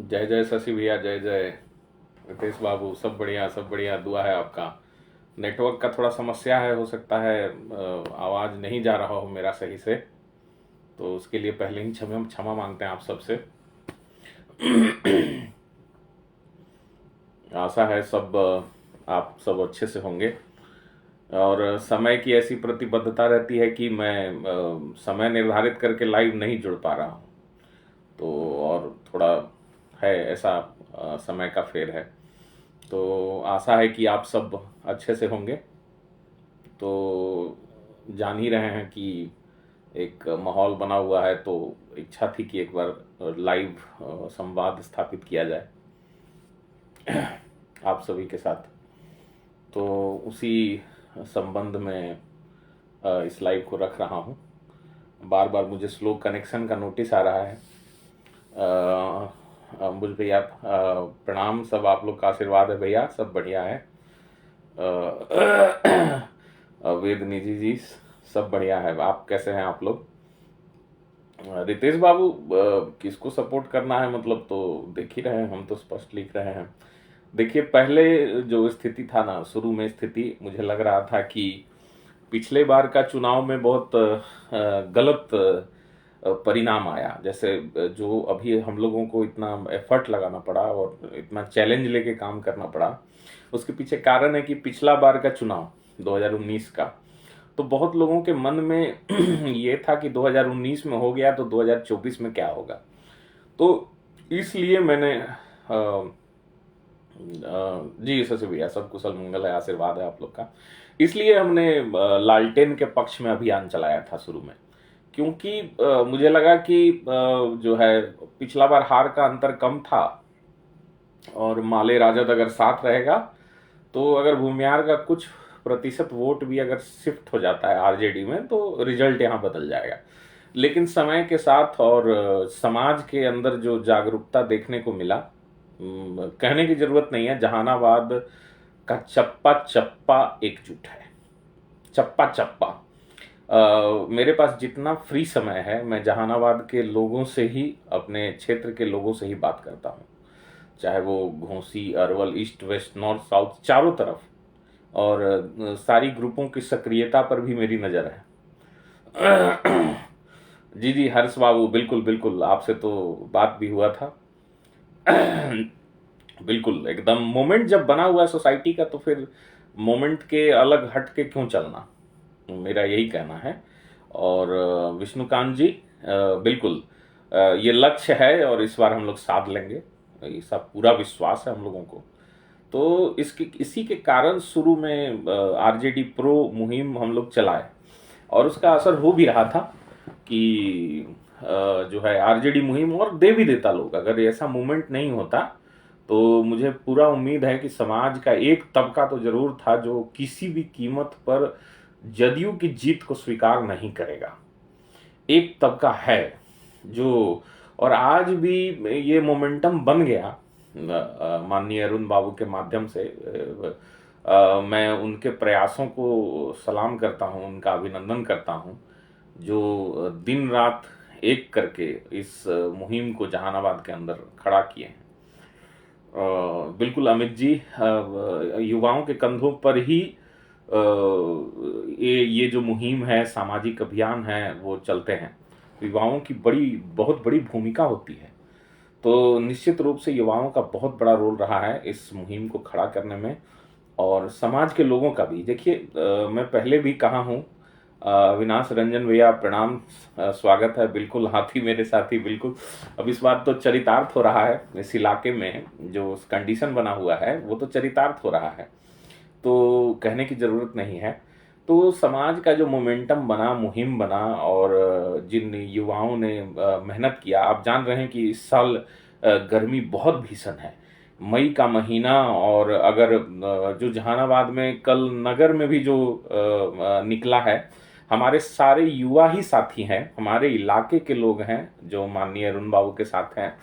जय जय शशि भैया, जय जय रितेश बाबू। सब बढ़िया, सब बढ़िया, दुआ है आपका। नेटवर्क का थोड़ा समस्या है, हो सकता है आवाज़ नहीं जा रहा हो मेरा सही से, तो उसके लिए पहले ही क्षमा क्षमा मांगते हैं आप सबसे। आशा है सब आप सब अच्छे से होंगे। और समय की ऐसी प्रतिबद्धता रहती है कि मैं समय निर्धारित करके लाइव नहीं जुड़ पा रहा हूँ, तो और थोड़ा है ऐसा समय का फेर है। तो आशा है कि आप सब अच्छे से होंगे। तो जान ही रहे हैं कि एक माहौल बना हुआ है, तो इच्छा थी कि एक बार लाइव संवाद स्थापित किया जाए आप सभी के साथ। तो उसी संबंध में इस लाइव को रख रहा हूँ। बार बार मुझे स्लो कनेक्शन का नोटिस आ रहा है। अंबुज भैया प्रणाम, सब आप लोग का आशीर्वाद है भैया, सब बढ़िया है। वेद निधि जी सब बढ़िया है। आप कैसे हैं आप लोग? रितेश बाबू किसको सपोर्ट करना है मतलब तो देख ही रहे हैं, हम तो स्पष्ट लिख रहे हैं। देखिए, पहले जो स्थिति था ना, शुरू में स्थिति मुझे लग रहा था कि पिछले बार का चुनाव में बहुत गलत परिणाम आया। जैसे जो अभी हम लोगों को इतना एफर्ट लगाना पड़ा और इतना चैलेंज लेके काम करना पड़ा, उसके पीछे कारण है कि पिछला बार का चुनाव 2019 का, तो बहुत लोगों के मन में ये था कि 2019 में हो गया तो 2024 में क्या होगा। तो इसलिए मैंने जी शशि भैया, सब कुशल मंगल है, आशीर्वाद है आप लोग का। इसलिए हमने लालटेन के पक्ष में अभियान चलाया था शुरू में, क्योंकि मुझे लगा कि जो है पिछला बार हार का अंतर कम था, और माले राजद अगर साथ रहेगा तो अगर भूमियार का कुछ प्रतिशत वोट भी अगर शिफ्ट हो जाता है आरजेडी में तो रिजल्ट यहाँ बदल जाएगा। लेकिन समय के साथ और समाज के अंदर जो जागरूकता देखने को मिला, कहने की जरूरत नहीं है, जहानाबाद का चप्पा चप्पा एकजुट है। चप्पा चप्पा मेरे पास जितना फ्री समय है, मैं जहानाबाद के लोगों से ही, अपने क्षेत्र के लोगों से ही बात करता हूँ, चाहे वो Ghosi, Arwal, east, west, north, south, चारों तरफ। और सारी ग्रुपों की सक्रियता पर भी मेरी नज़र है। जी जी हर्ष बाबू, बिल्कुल बिल्कुल, आपसे तो बात भी हुआ था। बिल्कुल, एकदम मोमेंट जब बना हुआ है सोसाइटी का, तो फिर मोमेंट के अलग हट के क्यों चलना, मेरा यही कहना है। और विष्णुकांत जी बिल्कुल, ये लक्ष्य है और इस बार हम लोग साध लेंगे, ऐसा पूरा विश्वास है हम लोगों को। तो इसी के कारण शुरू में आरजेडी प्रो मुहिम हम लोग चलाए, और उसका असर हो भी रहा था कि जो है आरजेडी मुहिम, और दे भी देता लोग। अगर ऐसा मूवमेंट नहीं होता तो मुझे पूरा उम्मीद है कि समाज का एक तबका तो जरूर था जो किसी भी कीमत पर जदयू की जीत को स्वीकार नहीं करेगा। एक तबका है जो, और आज भी ये मोमेंटम बन गया माननीय अरुण बाबू के माध्यम से। मैं उनके प्रयासों को सलाम करता हूं, उनका अभिनंदन करता हूं, जो दिन रात एक करके इस मुहिम को जहानाबाद के अंदर खड़ा किए हैं। बिल्कुल अमित जी, युवाओं के कंधों पर ही ये जो मुहिम है, सामाजिक अभियान है, वो चलते हैं। युवाओं की बहुत बड़ी भूमिका होती है। तो निश्चित रूप से युवाओं का बहुत बड़ा रोल रहा है इस मुहिम को खड़ा करने में, और समाज के लोगों का भी। देखिए, मैं पहले भी कहा हूँ, अविनाश रंजन भैया प्रणाम, स्वागत है। बिल्कुल, हाथी मेरे साथी, बिल्कुल। अब इस बार तो चरितार्थ हो रहा है इस इलाके में, जो कंडीशन बना हुआ है वो तो चरितार्थ हो रहा है, तो कहने की ज़रूरत नहीं है। तो समाज का जो मोमेंटम बना, मुहिम बना, और जिन युवाओं ने मेहनत किया, आप जान रहे हैं कि इस साल गर्मी बहुत भीषण है, मई का महीना। और अगर जो जहानाबाद में कल नगर में भी जो निकला है, हमारे सारे युवा ही साथी हैं, हमारे इलाके के लोग हैं जो माननीय अरुण बाबू के साथ हैं,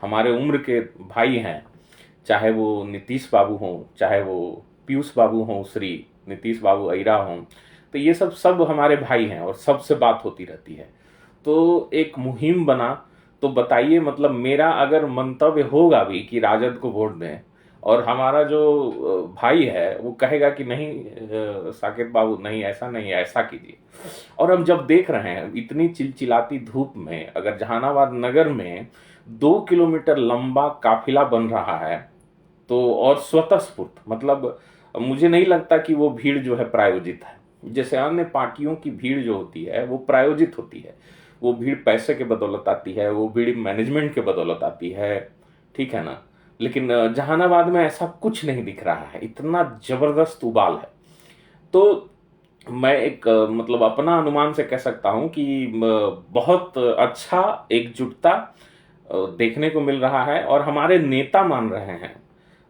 हमारे उम्र के भाई हैं, चाहे वो नीतीश बाबू हों, चाहे वो पीयूष बाबू हों, श्री नीतीश बाबू अहिरा हों, तो ये सब हमारे भाई हैं और सबसे बात होती रहती है। तो एक मुहिम बना तो बताइए, मतलब मेरा अगर मंतव्य होगा भी कि राजद को वोट दें, और हमारा जो भाई है वो कहेगा कि नहीं साकेत बाबू नहीं, ऐसा नहीं, ऐसा कीजिए। और हम जब देख रहे हैं इतनी चिलचिलाती धूप में, अगर जहानाबाद नगर में 2 किलोमीटर लंबा काफिला बन रहा है, तो और स्वतःस्फूर्त, मतलब मुझे नहीं लगता कि वो भीड़ जो है प्रायोजित है। जैसे अन्य पार्टियों की भीड़ जो होती है वो प्रायोजित होती है, वो भीड़ पैसे के बदौलत आती है, वो भीड़ मैनेजमेंट के बदौलत आती है, ठीक है ना। लेकिन जहानाबाद में ऐसा कुछ नहीं दिख रहा है, इतना जबरदस्त उबाल है। तो मैं एक मतलब अपना अनुमान से कह सकता हूं कि बहुत अच्छा एकजुटता देखने को मिल रहा है, और हमारे नेता मान रहे हैं।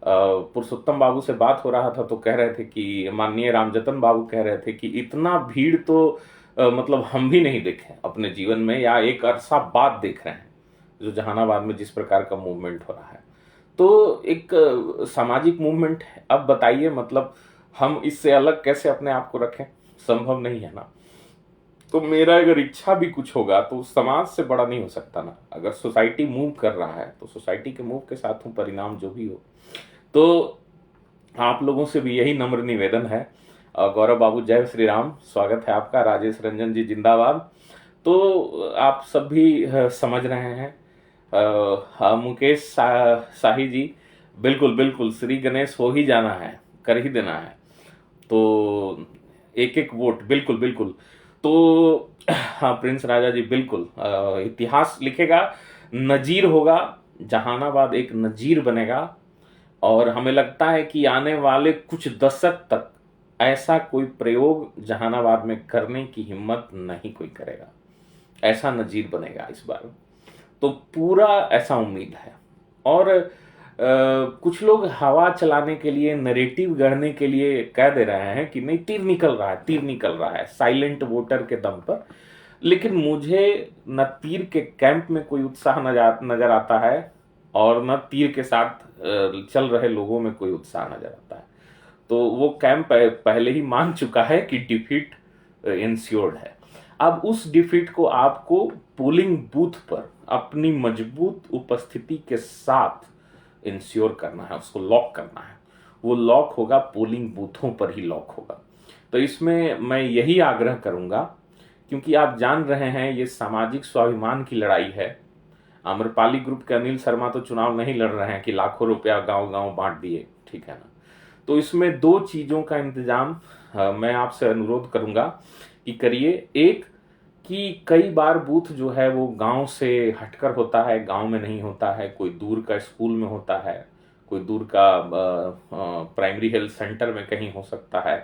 पुरुषोत्तम बाबू से बात हो रहा था तो कह रहे थे कि माननीय रामजतन बाबू कह रहे थे कि इतना भीड़ तो मतलब हम भी नहीं देखे अपने जीवन में, या एक अरसा बाद देख रहे हैं जो जहानाबाद में जिस प्रकार का मूवमेंट हो रहा है। तो एक सामाजिक मूवमेंट है। अब बताइए, मतलब हम इससे अलग कैसे अपने आप को रखें? संभव नहीं है ना। तो मेरा अगर इच्छा भी कुछ होगा तो समाज से बड़ा नहीं हो सकता ना। अगर सोसाइटी मूव कर रहा है तो सोसाइटी के मूव के साथ हूँ, परिणाम जो भी हो। तो आप लोगों से भी यही नम्र निवेदन है। गौरव बाबू, जय श्री राम, स्वागत है आपका। राजेश रंजन जी जिंदाबाद। तो आप सब भी समझ रहे हैं। मुकेश शाही जी, बिल्कुल बिल्कुल, श्री गणेश हो ही जाना है, कर ही देना है। तो एक एक वोट, बिल्कुल बिल्कुल। तो हाँ प्रिंस राजा जी, बिल्कुल इतिहास लिखेगा, नजीर होगा, जहानाबाद एक नजीर बनेगा। और हमें लगता है कि आने वाले कुछ दशक तक ऐसा कोई प्रयोग जहानाबाद में करने की हिम्मत नहीं कोई करेगा। ऐसा नजीर बनेगा इस बार, तो पूरा ऐसा उम्मीद है। और कुछ लोग हवा चलाने के लिए, नैरेटिव गढ़ने के लिए कह दे रहे हैं कि नहीं, तीर निकल रहा है, तीर निकल रहा है, साइलेंट वोटर के दम पर। लेकिन मुझे न तीर के कैंप में कोई उत्साह नजर आता है, और न तीर के साथ चल रहे लोगों में कोई उत्साह नजर आता है। तो वो कैंप पहले ही मान चुका है कि डिफीट इंश्योर्ड है। अब उस डिफीट को आपको पोलिंग बूथ पर अपनी मजबूत उपस्थिति के साथ इंश्योर करना है, उसको लॉक करना है। वो लॉक होगा पोलिंग बूथों पर ही लॉक होगा। तो इसमें मैं यही आग्रह करूंगा, क्योंकि आप जान रहे हैं ये सामाजिक स्वाभिमान की लड़ाई है। आम्रपाली ग्रुप के अनिल शर्मा तो चुनाव नहीं लड़ रहे हैं कि लाखों रुपया गांव गांव बांट दिए, ठीक है ना। तो इसमें दो चीजों का इंतजाम मैं आपसे अनुरोध करूंगा कि करिए। एक, कि कई बार बूथ जो है वो गांव से हटकर होता है, गांव में नहीं होता है, कोई दूर का स्कूल में होता है, कोई दूर का प्राइमरी हेल्थ सेंटर में कहीं हो सकता है।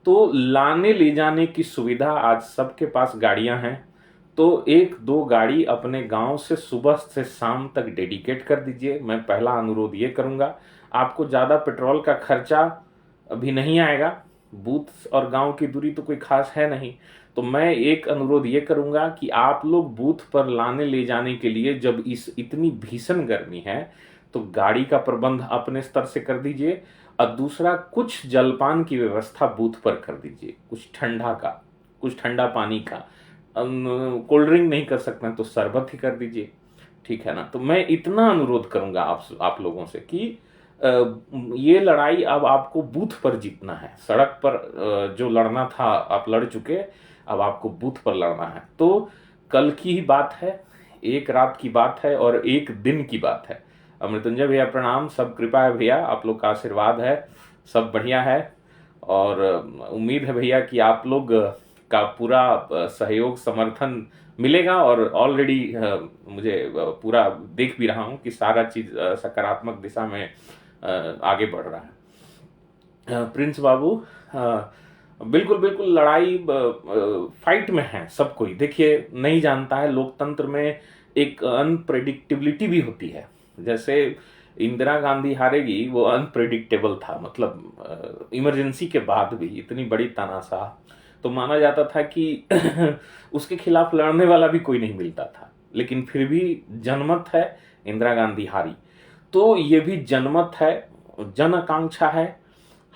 तो लाने ले जाने की सुविधा आज सबके पास गाड़ियां हैं। तो एक दो गाड़ी अपने गांव से सुबह से शाम तक डेडिकेट कर दीजिए। मैं पहला अनुरोध ये करूंगा। आपको ज़्यादा पेट्रोल का खर्चा अभी नहीं आएगा, बूथ और गांव की दूरी तो कोई खास है नहीं। तो मैं एक अनुरोध ये करूंगा कि आप लोग बूथ पर लाने ले जाने के लिए, जब इस इतनी भीषण गर्मी है, तो गाड़ी का प्रबंध अपने स्तर से कर दीजिए। और दूसरा, कुछ जलपान की व्यवस्था बूथ पर कर दीजिए, कुछ ठंडा का, कुछ ठंडा पानी का। कोल्ड ड्रिंक नहीं कर सकते हैं तो शरबत ही कर दीजिए, ठीक है ना। तो मैं इतना अनुरोध करूंगा आप लोगों से कि ये लड़ाई अब आपको बूथ पर जीतना है। सड़क पर जो लड़ना था आप लड़ चुके, अब आपको बूथ पर लड़ना है। तो कल की ही बात है, एक रात की बात है और एक दिन की बात है। मृत्युंजय भैया प्रणाम, सब कृपा है भैया, आप लोग का आशीर्वाद है, सब बढ़िया है। और उम्मीद है भैया कि आप लोग का पूरा सहयोग समर्थन मिलेगा। और ऑलरेडी मुझे पूरा देख भी रहा हूँ कि सारा चीज सकारात्मक दिशा में आगे बढ़ रहा है। प्रिंस बाबू, बिल्कुल बिल्कुल, लड़ाई फाइट में है सब कोई। देखिए, नहीं जानता है, लोकतंत्र में एक अनप्रेडिक्टेबिलिटी भी होती है। जैसे इंदिरा गांधी हारेगी, वो अनप्रेडिक्टेबल था, मतलब इमरजेंसी के बाद भी इतनी बड़ी तानाशाह, तो माना जाता था कि उसके खिलाफ लड़ने वाला भी कोई नहीं मिलता था। लेकिन फिर भी जनमत है, इंदिरा गांधी हारी। तो ये भी जनमत है, जन आकांक्षा है।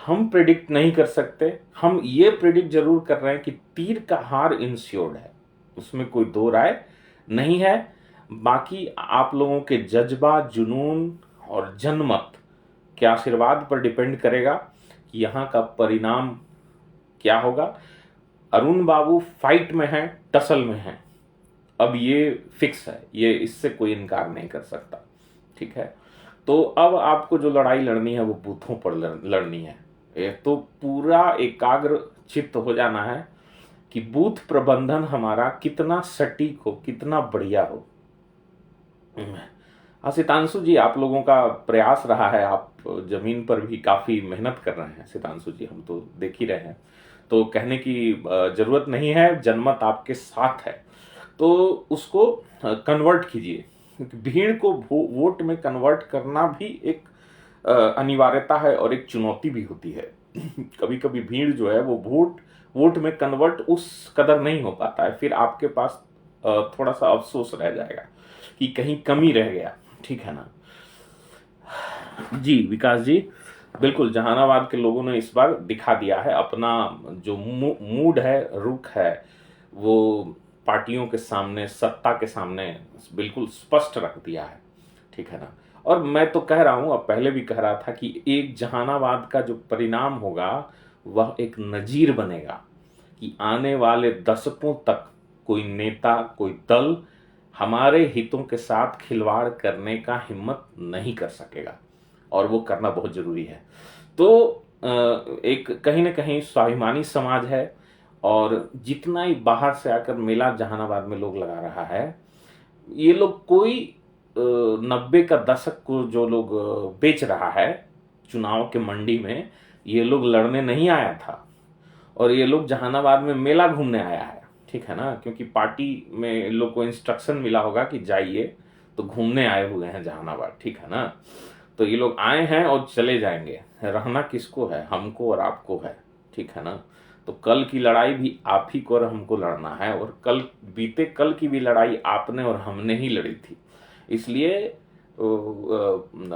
हम प्रेडिक्ट नहीं कर सकते, हम ये प्रेडिक्ट जरूर कर रहे हैं कि तीर का हार इंश्योर्ड है, उसमें कोई दो राय नहीं है। बाकी आप लोगों के जज्बा, जुनून और जनमत के आशीर्वाद पर डिपेंड करेगा कि यहाँ का परिणाम क्या होगा। अरुण बाबू फाइट में हैं, टसल में हैं, अब ये फिक्स है, ये इससे कोई इनकार नहीं कर सकता। ठीक है, तो अब आपको जो लड़ाई लड़नी है वो बूथों पर लड़नी है। एक तो पूरा एकाग्र चित्त हो जाना है कि बूथ प्रबंधन हमारा कितना सटीक हो, कितना बढ़िया हो। सितांशु जी, आप लोगों का प्रयास रहा है, आप जमीन पर भी काफी मेहनत कर रहे हैं सितांशु जी, हम तो देख ही रहे हैं, तो कहने की जरूरत नहीं है, जनमत आपके साथ है, तो उसको कन्वर्ट कीजिए, क्योंकि भीड़ को वोट में कन्वर्ट करना भी एक अनिवार्यता है और एक चुनौती भी होती है। कभी कभी भीड़ जो है वो वोट में कन्वर्ट उस कदर नहीं हो पाता है, फिर आपके पास थोड़ा सा अफसोस रह जाएगा कि कहीं कमी रह गया। ठीक है ना जी विकास जी, बिल्कुल जहानाबाद के लोगों ने इस बार दिखा दिया है अपना जो मूड है, रुख है, वो पार्टियों के सामने, सत्ता के सामने बिल्कुल स्पष्ट रख दिया है। ठीक है ना, और मैं तो कह रहा हूं, अब पहले भी कह रहा था कि एक जहानाबाद का जो परिणाम होगा वह एक नजीर बनेगा कि आने वाले दशकों तक कोई नेता, कोई दल हमारे हितों के साथ खिलवाड़ करने का हिम्मत नहीं कर सकेगा, और वो करना बहुत जरूरी है। तो एक कहीं ना कहीं स्वाभिमानी समाज है, और जितना ही बाहर से आकर मेला जहानाबाद में लोग लगा रहा है, ये लोग कोई 90 का दशक को जो लोग बेच रहा है चुनाव के मंडी में, ये लोग लड़ने नहीं आया था, और ये लोग जहानाबाद में मेला घूमने आया है। ठीक है ना, क्योंकि पार्टी में लोग को इंस्ट्रक्शन मिला होगा कि जाइए, तो घूमने आए हुए हैं जहानाबाद। ठीक है ना, तो ये लोग आए हैं और चले जाएंगे, रहना किसको है, हमको और आपको है। ठीक है ना, तो कल की लड़ाई भी आप ही को और हमको लड़ना है, और बीते कल की भी लड़ाई आपने और हमने ही लड़ी थी। इसलिए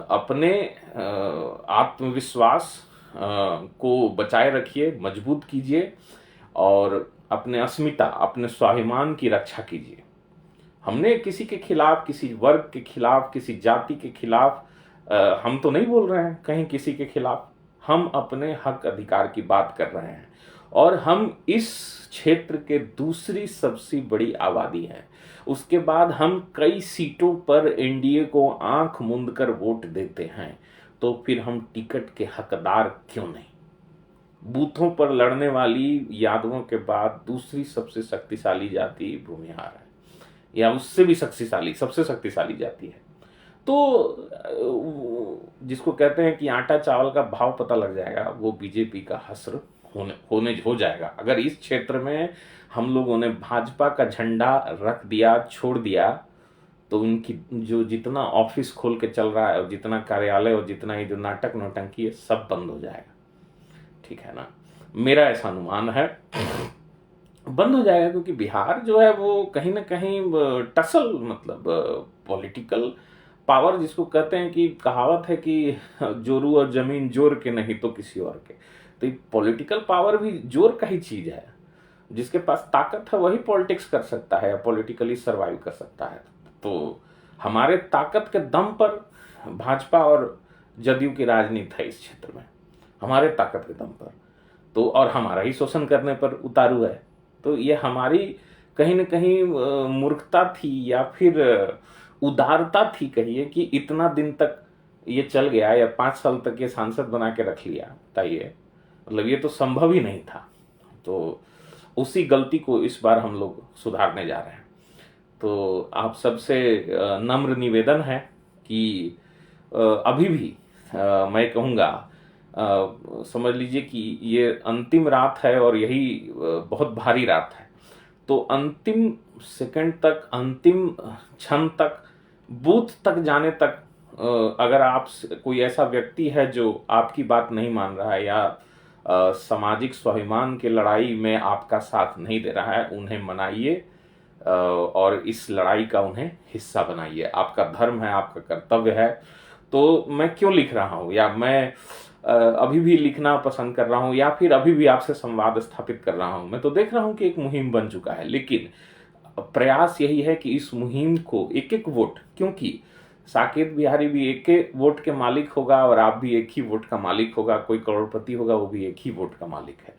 अपने आत्मविश्वास को बचाए रखिए, मजबूत कीजिए, और अपने अस्मिता, अपने स्वाभिमान की रक्षा कीजिए। हमने किसी के खिलाफ, किसी वर्ग के खिलाफ, किसी जाति के खिलाफ हम तो नहीं बोल रहे हैं कहीं किसी के खिलाफ, हम अपने हक अधिकार की बात कर रहे हैं, और हम इस क्षेत्र के दूसरी सबसे बड़ी आबादी हैं। उसके बाद हम कई सीटों पर एनडीए को आंख मूंद कर वोट देते हैं, तो फिर हम टिकट के हकदार क्यों नहीं। बूथों पर लड़ने वाली यादवों के बाद दूसरी सबसे शक्तिशाली जाति भूमिहार है, या उससे भी शक्तिशाली, सबसे शक्तिशाली जाति है। तो जिसको कहते हैं कि आटा चावल का भाव पता लग जाएगा, वो बीजेपी का हश्र हो जाएगा। अगर इस क्षेत्र में हम लोगों ने भाजपा का झंडा रख दिया, छोड़ दिया, तो उनकी जो जितना ऑफिस खोल के चल रहा है, और जितना कार्यालय, और जितना ये जो नाटक नौटंकी है, सब बंद हो जाएगा। ठीक है ना, मेरा ऐसा अनुमान है बंद हो जाएगा, क्योंकि बिहार जो है वो कहीं ना कहीं टसल, मतलब पॉलिटिकल पावर जिसको कहते हैं, कि कहावत है कि जोरू और जमीन जोर के नहीं तो किसी और के, तो पॉलिटिकल पावर भी जोर का ही चीज है। जिसके पास ताकत है वही पॉलिटिक्स कर सकता है, या पॉलिटिकली सर्वाइव कर सकता है। तो हमारे ताकत के दम पर भाजपा और जदयू की राजनीति है इस क्षेत्र में, हमारे ताकत के दम पर, तो और हमारा ही शोषण करने पर उतारू है। तो ये हमारी कहीं न कहीं मूर्खता थी, या फिर उदारता थी कहिए, कि इतना दिन तक ये चल गया, या 5 साल तक ये सांसद बना के रख लिया। बताइए, मतलब ये तो संभव ही नहीं था। तो उसी गलती को इस बार हम लोग सुधारने जा रहे हैं। तो आप सबसे नम्र निवेदन है कि अभी भी मैं कहूँगा, समझ लीजिए कि ये अंतिम रात है, और यही बहुत भारी रात है। तो अंतिम सेकंड तक, अंतिम क्षण तक, बूथ तक जाने तक, अगर आप कोई ऐसा व्यक्ति है जो आपकी बात नहीं मान रहा है, या सामाजिक स्वाभिमान की लड़ाई में आपका साथ नहीं दे रहा है, उन्हें मनाइए, और इस लड़ाई का उन्हें हिस्सा बनाइए। आपका धर्म है, आपका कर्तव्य है। तो मैं क्यों लिख रहा हूँ, या मैं अभी भी लिखना पसंद कर रहा हूँ, या फिर अभी भी आपसे संवाद स्थापित कर रहा हूँ, मैं तो देख रहा हूँ कि एक मुहिम बन चुका है। लेकिन प्रयास यही है कि इस मुहिम को एक एक वोट, क्योंकि साकेत बिहारी भी एक एक वोट के मालिक होगा और आप भी एक ही वोट का मालिक होगा, कोई करोड़पति होगा वो भी एक ही वोट का मालिक है।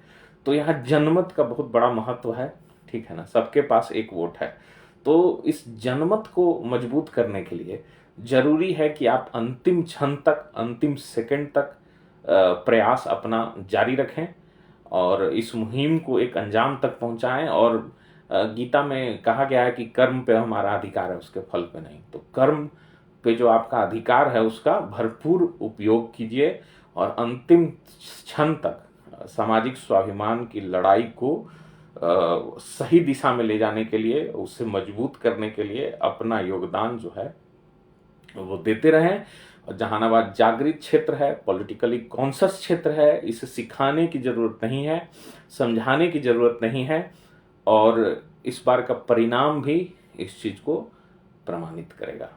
तो यहाँ जनमत का बहुत बड़ा महत्व है, ठीक है ना, सबके पास एक वोट है। तो इस जनमत को मजबूत करने के लिए जरूरी है कि आप अंतिम क्षण तक, अंतिम सेकंड तक प्रयास अपना जारी रखें और इस मुहिम को एक अंजाम तक पहुंचाएं। और गीता में कहा गया है कि कर्म पे हमारा अधिकार है, उसके फल पे नहीं। तो कर्म पे जो आपका अधिकार है उसका भरपूर उपयोग कीजिए और अंतिम क्षण तक सामाजिक स्वाभिमान की लड़ाई को सही दिशा में ले जाने के लिए, उसे मजबूत करने के लिए अपना योगदान जो है वो देते रहें। और जहानाबाद जागृत क्षेत्र है, पॉलिटिकली कॉन्शियस क्षेत्र है, इसे सिखाने की जरूरत नहीं है, समझाने की जरूरत नहीं है। और इस बार का परिणाम भी इस चीज को प्रमाणित करेगा।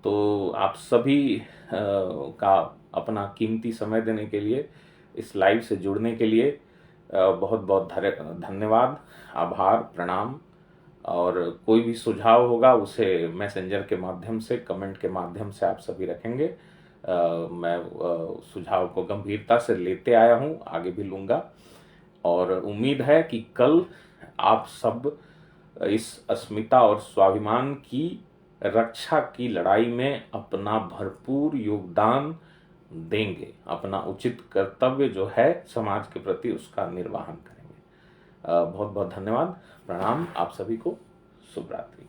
तो आप सभी का अपना कीमती समय देने के लिए, इस लाइव से जुड़ने के लिए बहुत बहुत धन्यवाद, आभार, प्रणाम। और कोई भी सुझाव होगा उसे मैसेंजर के माध्यम से, कमेंट के माध्यम से आप सभी रखेंगे। मैं सुझाव को गंभीरता से लेते आया हूँ, आगे भी लूँगा। और उम्मीद है कि कल आप सब इस अस्मिता और स्वाभिमान की रक्षा की लड़ाई में अपना भरपूर योगदान देंगे, अपना उचित कर्तव्य जो है समाज के प्रति उसका निर्वहन करेंगे। बहुत बहुत धन्यवाद, प्रणाम, आप सभी को शुभ रात्रि।